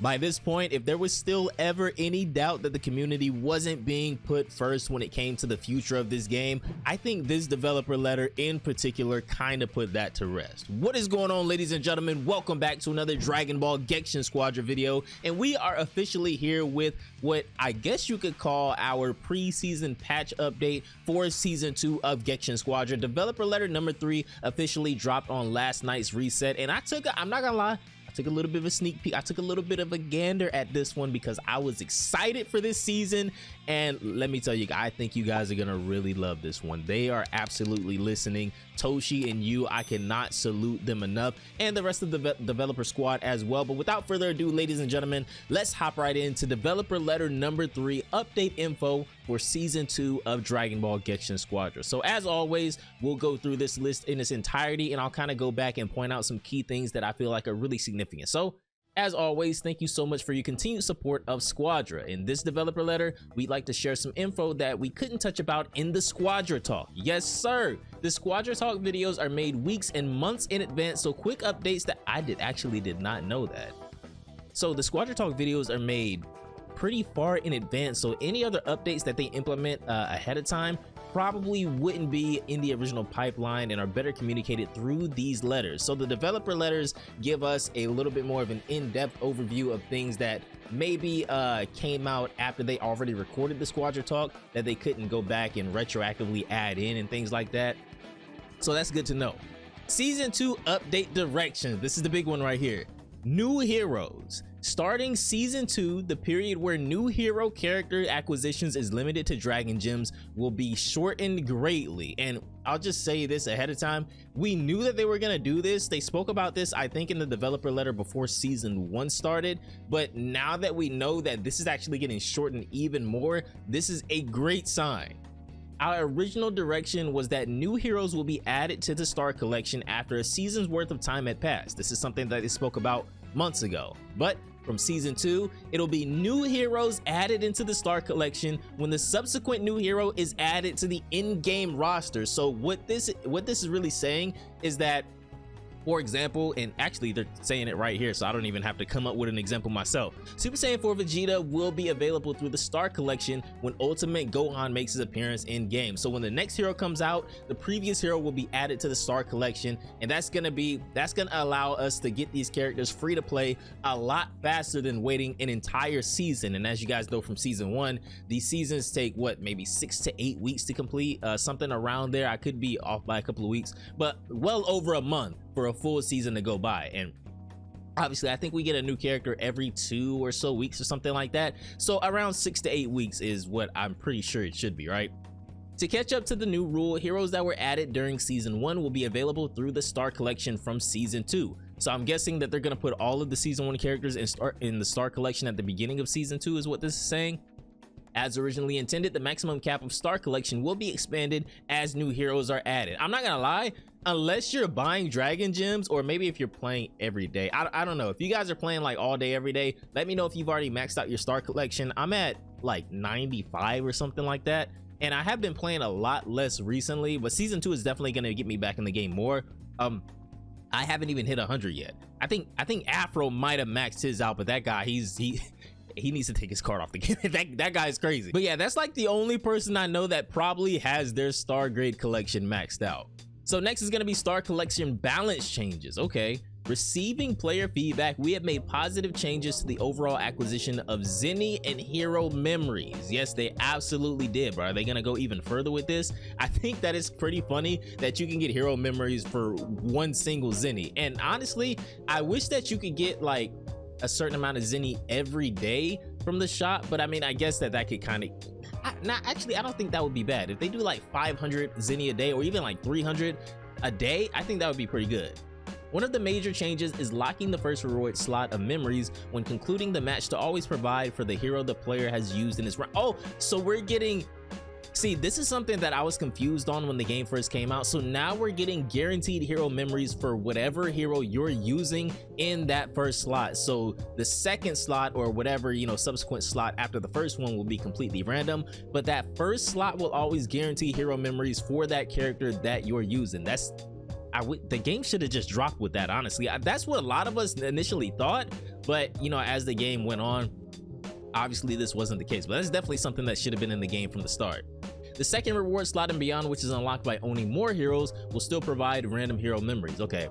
By this point, if there was still ever any doubt that the community wasn't being put first when it came to the future of this game, I think this developer letter in particular kind of put that to rest. What is going on, ladies and gentlemen? Welcome back to another Dragon Ball Gekishin Squadra video, and we are officially here with what I guess you could call our pre-season patch update for season 2 of Gekishin Squadra. Developer letter number 3 officially dropped on last night's reset, and I'm not gonna lie, I took a little bit of a sneak peek. I took a little bit of a gander at this one because I was excited for this season, and let me tell you, I think you guys are gonna really love this one. They are absolutely listening. Toshi and you, I cannot salute them enough, and the rest of the developer squad as well. But without further ado, ladies and gentlemen, let's hop right into developer letter number 3 update info for season 2 of Dragon Ball Gekishin Squadra. So as always, we'll go through this list in its entirety, and I'll kind of go back and point out some key things that I feel like are really significant. So as always, thank you so much for your continued support of Squadra. In this developer letter, we'd like to share some info that we couldn't touch about in the Squadra Talk. Yes, sir. The Squadra Talk videos are made weeks and months in advance, so quick updates that I actually did not know that. So the Squadra Talk videos are made pretty far in advance, so any other updates that they implement ahead of time probably wouldn't be in the original pipeline and are better communicated through these letters. So the developer letters give us a little bit more of an in-depth overview of things that maybe came out after they already recorded the Squadra Talk that they couldn't go back and retroactively add in and things like that. So that's good to know. Season 2 update directions. This is the big one right here. New heroes. Starting season 2, the period where new hero character acquisitions is limited to Dragon Gems will be shortened greatly. And I'll just say this ahead of time, we knew that they were gonna do this. They spoke about this, I think, in the developer letter before season 1 started, but now that we know that this is actually getting shortened even more, this is a great sign. Our original direction was that new heroes will be added to the Starr collection after a season's worth of time had passed. This is something that they spoke about months ago, but from season 2, it'll be new heroes added into the Starr collection when the subsequent new hero is added to the in-game roster. So what this is really saying is that, for example, and actually they're saying it right here, so I don't even have to come up with an example myself. Super Saiyan 4 Vegeta will be available through the Starr collection when Ultimate Gohan makes his appearance in game. So when the next hero comes out, the previous hero will be added to the Starr collection, and that's gonna allow us to get these characters free to play a lot faster than waiting an entire season. And as you guys know from season 1, these seasons take what, maybe 6 to 8 weeks to complete, something around there. I could be off by a couple of weeks, but well over a month for a full season to go by. And obviously I think we get a new character every 2 or so weeks or something like that, so around 6 to 8 weeks is what I'm pretty sure it should be, right? To catch up to the new rule, heroes that were added during season 1 will be available through the Starr collection from season 2. So I'm guessing that they're going to put all of the season 1 characters in the Starr collection at the beginning of season 2 is what this is saying. As originally intended, the maximum cap of Starr collection will be expanded as new heroes are added. I'm not gonna lie, unless you're buying Dragon Gems, or maybe if you're playing every day, I don't know. If you guys are playing like all day every day, let me know if you've already maxed out your Starr collection. I'm at like 95 or something like that, and I have been playing a lot less recently, but season 2 is definitely gonna get me back in the game more. I haven't even hit 100 yet. I think Afro might have maxed his out, but that guy, he needs to take his card off the game. that guy is crazy. But yeah, that's like the only person I know that probably has their Starr grade collection maxed out. So next is going to be Starr collection balance changes. Okay, receiving player feedback, we have made positive changes to the overall acquisition of Zenny and hero memories. Yes, they absolutely did, bro. Are they gonna go even further with this? I think that is pretty funny that you can get hero memories for one single Zenny. And honestly, I wish that you could get like a certain amount of Zenny every day from the shop, but I mean, I guess that could kind of actually, I don't think that would be bad if they do like 500 Zenny a day, or even like 300 a day. I think that would be pretty good. One of the major changes is locking the first reward slot of memories when concluding the match to always provide for the hero the player has used in his round. Oh, so we're getting, see, this is something that I was confused on when the game first came out. So now we're getting guaranteed hero memories for whatever hero you're using in that first slot. So the second slot, or whatever, you know, subsequent slot after the first one, will be completely random, but that first slot will always guarantee hero memories for that character that you're using. the game should have just dropped with that, honestly. That's what a lot of us initially thought, but you know, as the game went on, obviously this wasn't the case. But that's definitely something that should have been in the game from the start. The second reward slot and beyond, which is unlocked by owning more heroes, will still provide random hero memories. Okay.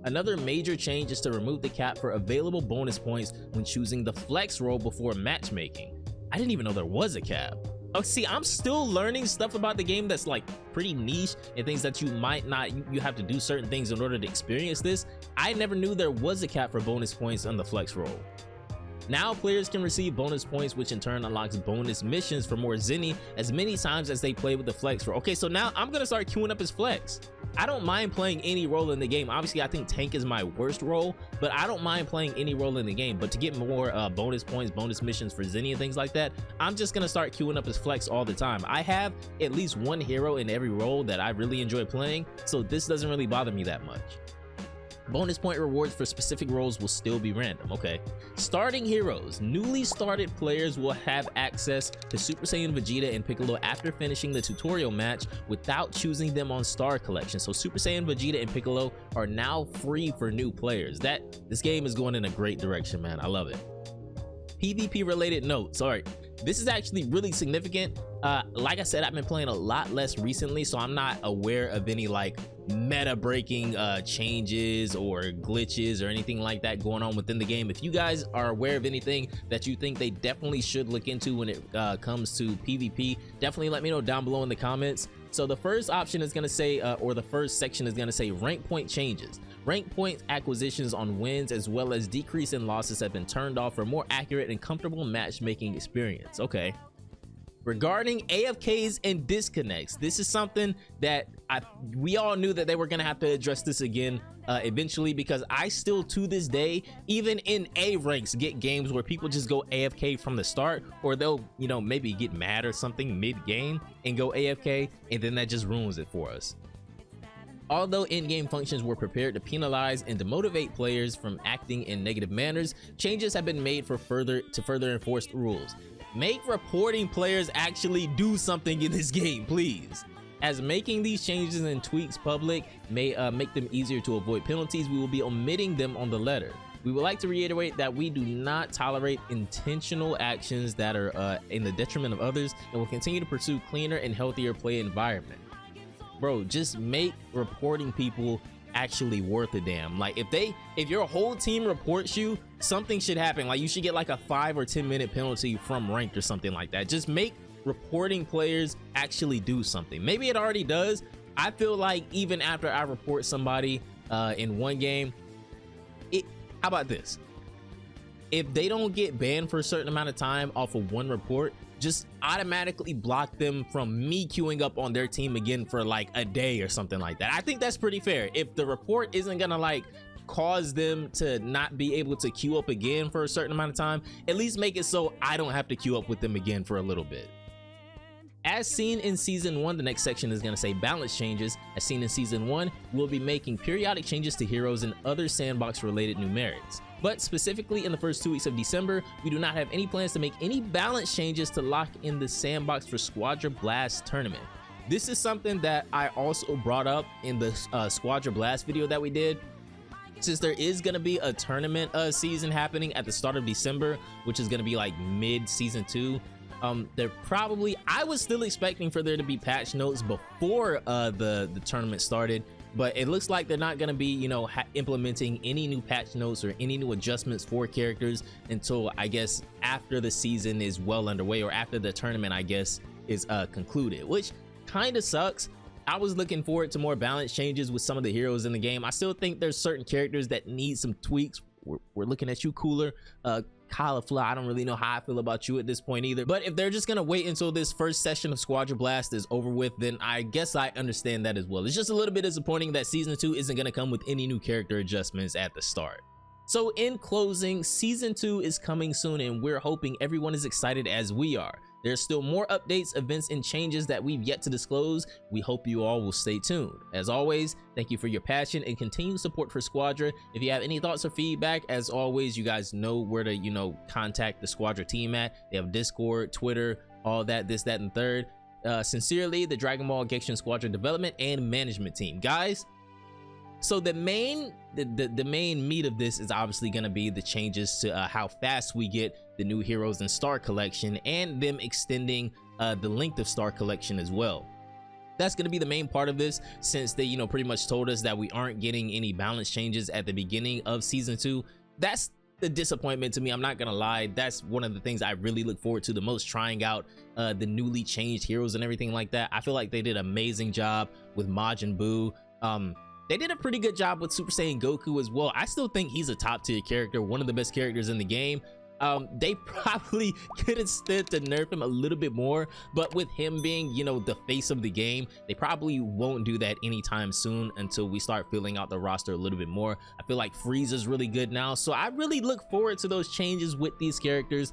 Another major change is to remove the cap for available bonus points when choosing the flex role before matchmaking. I didn't even know there was a cap. Oh, see, I'm still learning stuff about the game that's like pretty niche and things that you might not, you have to do certain things in order to experience this. I never knew there was a cap for bonus points on the flex role. Now players can receive bonus points, which in turn unlocks bonus missions for more Zenny as many times as they play with the flex role. Okay, so now I'm gonna start queuing up as flex. I don't mind playing any role in the game. Obviously, I think tank is my worst role, but I don't mind playing any role in the game. But to get more bonus points, bonus missions for Zenny and things like that, I'm just gonna start queuing up as flex all the time. I have at least one hero in every role that I really enjoy playing, so this doesn't really bother me that much. Bonus point rewards for specific roles will still be random. Okay. Starting heroes. Newly started players will have access to Super Saiyan Vegeta and Piccolo after finishing the tutorial match without choosing them on Starr collection. So Super Saiyan Vegeta and Piccolo are now free for new players. This game is going in a great direction, man. I love it. PvP related notes. All right. This is actually really significant. Like I said, I've been playing a lot less recently, so I'm not aware of any like meta breaking changes or glitches or anything like that going on within the game. If you guys are aware of anything that you think they definitely should look into when it comes to PvP, definitely let me know down below in the comments. So the first option is going to say, or the first section is going to say rank point changes. Rank point acquisitions on wins as well as decrease in losses have been turned off for a more accurate and comfortable matchmaking experience. Okay. Regarding AFKs and disconnects, this is something that we all knew that they were going to have to address this again eventually, because I still to this day, even in A ranks, get games where people just go AFK from the start, or they'll, you know, maybe get mad or something mid-game and go AFK, and then that just ruins it for us. Although in-game functions were prepared to penalize and demotivate players from acting in negative manners, changes have been made to further enforce the rules. Make reporting players actually do something in this game, please. As making these changes and tweaks public may make them easier to avoid penalties, we will be omitting them on the letter. We would like to reiterate that we do not tolerate intentional actions that are in the detriment of others, and will continue to pursue cleaner and healthier play environment. Bro, just make reporting people actually worth a damn. Like if your whole team reports you, something should happen. Like you should get like a 5 or 10 minute penalty from ranked or something like that. Just make reporting players actually do something. Maybe it already does. I feel like even after I report somebody in one game, how about this? If they don't get banned for a certain amount of time off of one report, just automatically block them from me queuing up on their team again for like a day or something like that. I think that's pretty fair. If the report isn't gonna like cause them to not be able to queue up again for a certain amount of time, at least make it so I don't have to queue up with them again for a little bit. As seen in Season 1, the next section is going to say balance changes. As seen in Season 1, we'll be making periodic changes to heroes and other sandbox-related numerics. But specifically in the first 2 weeks of December, we do not have any plans to make any balance changes to lock in the sandbox for Squadra Blast tournament. This is something that I also brought up in the Squadra Blast video that we did. Since there is going to be a tournament season happening at the start of December, which is going to be like mid-Season 2, I was still expecting for there to be patch notes before the tournament started, but it looks like they're not going to be, you know, implementing any new patch notes or any new adjustments for characters until I guess after the season is well underway, or after the tournament I guess is concluded, which kind of sucks. I was looking forward to more balance changes with some of the heroes in the game. I still think there's certain characters that need some tweaks. We're looking at you, Cooler. Cauliflower, I don't really know how I feel about you at this point either, but if they're just gonna wait until this first session of Squadra Blast is over with, then I guess I understand that as well. It's just a little bit disappointing that Season 2 isn't gonna come with any new character adjustments at the start. So in closing, Season 2 is coming soon, and we're hoping everyone is excited as we are. There's still more updates, events, and changes that we've yet to disclose. We hope you all will stay tuned. As always, thank you for your passion and continued support for Squadra. If you have any thoughts or feedback, as always, you guys know where to, you know, contact the Squadra team at. They have Discord, Twitter, all that, this, that, and third. Sincerely, the Dragon Ball Gekishin Squadra development and management team. Guys, So the main meat of this is obviously going to be the changes to how fast we get the new heroes in Starr collection, and them extending the length of Starr collection as well. That's going to be the main part of this, since they, you know, pretty much told us that we aren't getting any balance changes at the beginning of season 2. That's the disappointment to me. I'm not gonna lie. That's one of the things I really look forward to the most, trying out the newly changed heroes and everything like that. I feel like they did an amazing job with Majin Buu. They did a pretty good job with Super Saiyan Goku as well. I still think he's a top tier character, one of the best characters in the game. They probably could have stood to nerf him a little bit more, but with him being, you know, the face of the game, they probably won't do that anytime soon until we start filling out the roster a little bit more. I feel like Frieza's really good now, so I really look forward to those changes with these characters.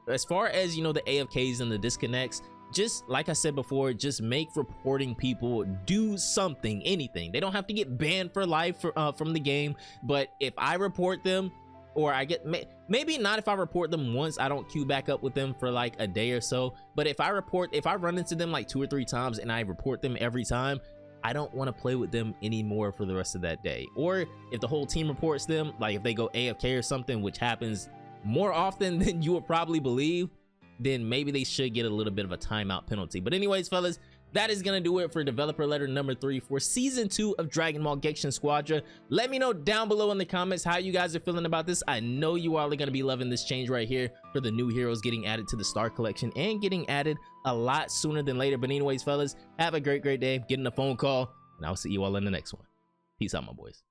As far as, you know, the AFKs and the disconnects, just like I said before, just make reporting people do something, anything. They don't have to get banned for life from the game, but if I report them, or I get, maybe not if I report them once, I don't queue back up with them for like a day or so, but if I run into them like 2 or 3 times and I report them every time, I don't want to play with them anymore for the rest of that day. Or if the whole team reports them, like if they go AFK or something, which happens more often than you would probably believe, then maybe they should get a little bit of a timeout penalty. But anyways, fellas, that is gonna do it for developer letter number 3 for season 2 of Dragon Ball Gekishin Squadra. Let me know down below in the comments how you guys are feeling about this. I know you all are gonna be loving this change right here for the new heroes getting added to the Starr collection and getting added a lot sooner than later. But anyways, fellas, have a great day, getting a phone call, and I'll see you all in the next one. Peace out, my boys.